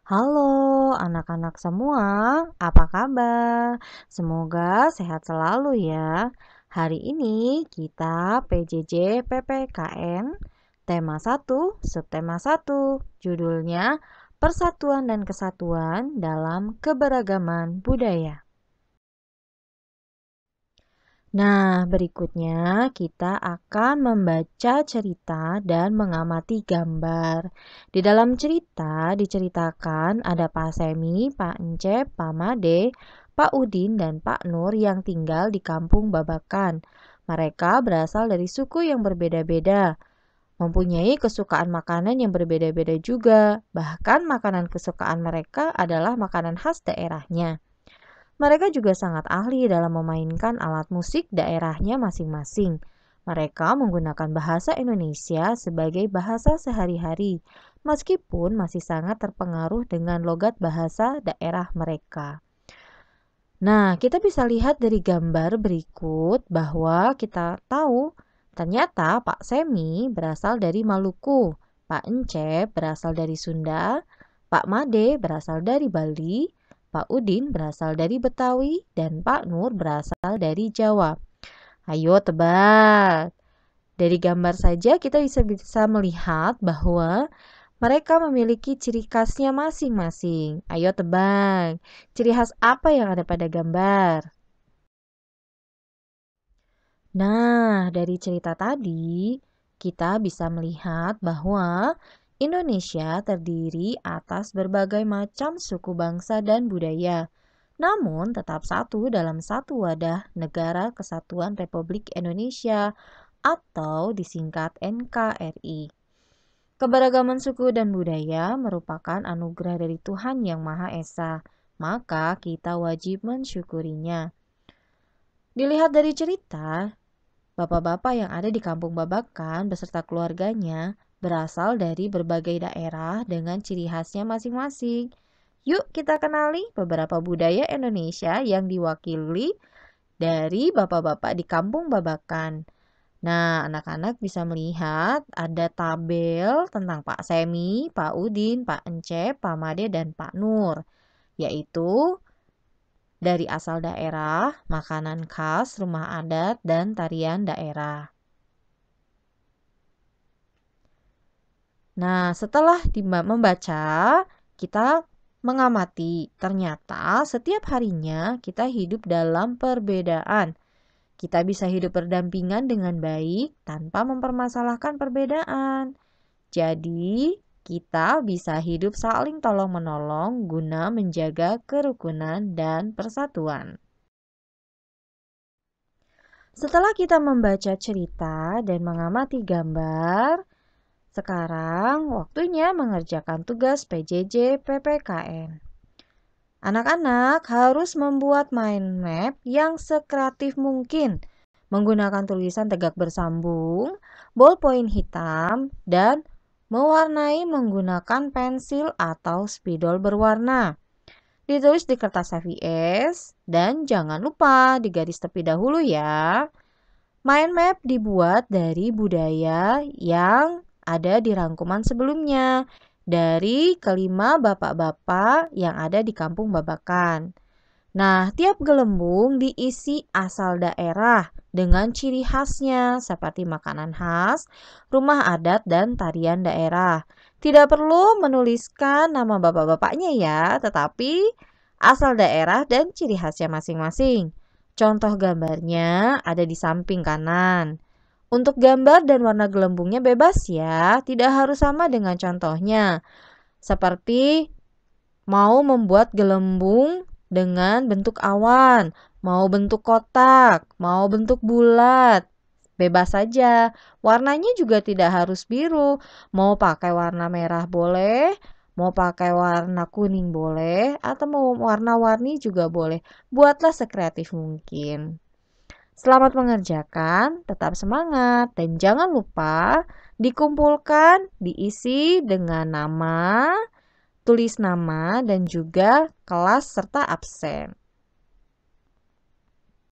Halo anak-anak semua, apa kabar? Semoga sehat selalu ya. Hari ini kita PJJ PPKN tema 1, subtema 1, judulnya Persatuan dan Kesatuan dalam Keberagaman Budaya. Nah, berikutnya kita akan membaca cerita dan mengamati gambar. Di dalam cerita diceritakan ada Pak Semi, Pak Encep, Pak Made, Pak Udin, dan Pak Nur yang tinggal di kampung Babakan. Mereka berasal dari suku yang berbeda-beda, mempunyai kesukaan makanan yang berbeda-beda juga. Bahkan makanan kesukaan mereka adalah makanan khas daerahnya. Mereka juga sangat ahli dalam memainkan alat musik daerahnya masing-masing. Mereka menggunakan bahasa Indonesia sebagai bahasa sehari-hari, meskipun masih sangat terpengaruh dengan logat bahasa daerah mereka. Nah, kita bisa lihat dari gambar berikut bahwa kita tahu ternyata Pak Semi berasal dari Maluku, Pak Encep berasal dari Sunda, Pak Made berasal dari Bali, Pak Udin berasal dari Betawi, dan Pak Nur berasal dari Jawa. Ayo tebak. Dari gambar saja kita bisa melihat bahwa mereka memiliki ciri khasnya masing-masing. Ayo tebak, ciri khas apa yang ada pada gambar? Nah, dari cerita tadi, kita bisa melihat bahwa Indonesia terdiri atas berbagai macam suku bangsa dan budaya, namun tetap satu dalam satu wadah Negara Kesatuan Republik Indonesia atau disingkat NKRI. Keberagaman suku dan budaya merupakan anugerah dari Tuhan Yang Maha Esa, maka kita wajib mensyukurinya. Dilihat dari cerita, bapak-bapak yang ada di Kampung Babakan beserta keluarganya berasal dari berbagai daerah dengan ciri khasnya masing-masing. Yuk kita kenali beberapa budaya Indonesia yang diwakili dari bapak-bapak di Kampung Babakan. Nah, anak-anak bisa melihat ada tabel tentang Pak Semi, Pak Udin, Pak Encep, Pak Made, dan Pak Nur, yaitu dari asal daerah, makanan khas, rumah adat, dan tarian daerah. Nah, setelah membaca, kita mengamati. Ternyata setiap harinya kita hidup dalam perbedaan. Kita bisa hidup berdampingan dengan baik tanpa mempermasalahkan perbedaan. Jadi, kita bisa hidup saling tolong-menolong guna menjaga kerukunan dan persatuan. Setelah kita membaca cerita dan mengamati gambar, sekarang waktunya mengerjakan tugas PJJ PPKN. Anak-anak harus membuat mind map yang sekreatif mungkin menggunakan tulisan tegak bersambung, ballpoint hitam, dan mewarnai menggunakan pensil atau spidol berwarna. Ditulis di kertas HVS dan jangan lupa di garis tepi dahulu ya. Mind map dibuat dari budaya yang ada di rangkuman sebelumnya dari kelima bapak-bapak yang ada di Kampung Babakan. Nah, tiap gelembung diisi asal daerah dengan ciri khasnya seperti makanan khas, rumah adat, dan tarian daerah. Tidak perlu menuliskan nama bapak-bapaknya ya, tetapi asal daerah dan ciri khasnya masing-masing. Contoh gambarnya ada di samping kanan. Untuk gambar dan warna gelembungnya bebas ya, tidak harus sama dengan contohnya. Seperti mau membuat gelembung dengan bentuk awan, mau bentuk kotak, mau bentuk bulat. Bebas saja. Warnanya juga tidak harus biru. Mau pakai warna merah boleh, mau pakai warna kuning boleh, atau mau warna-warni juga boleh. Buatlah sekreatif mungkin. Selamat mengerjakan, tetap semangat, dan jangan lupa dikumpulkan, diisi dengan nama, tulis nama, dan juga kelas serta absen.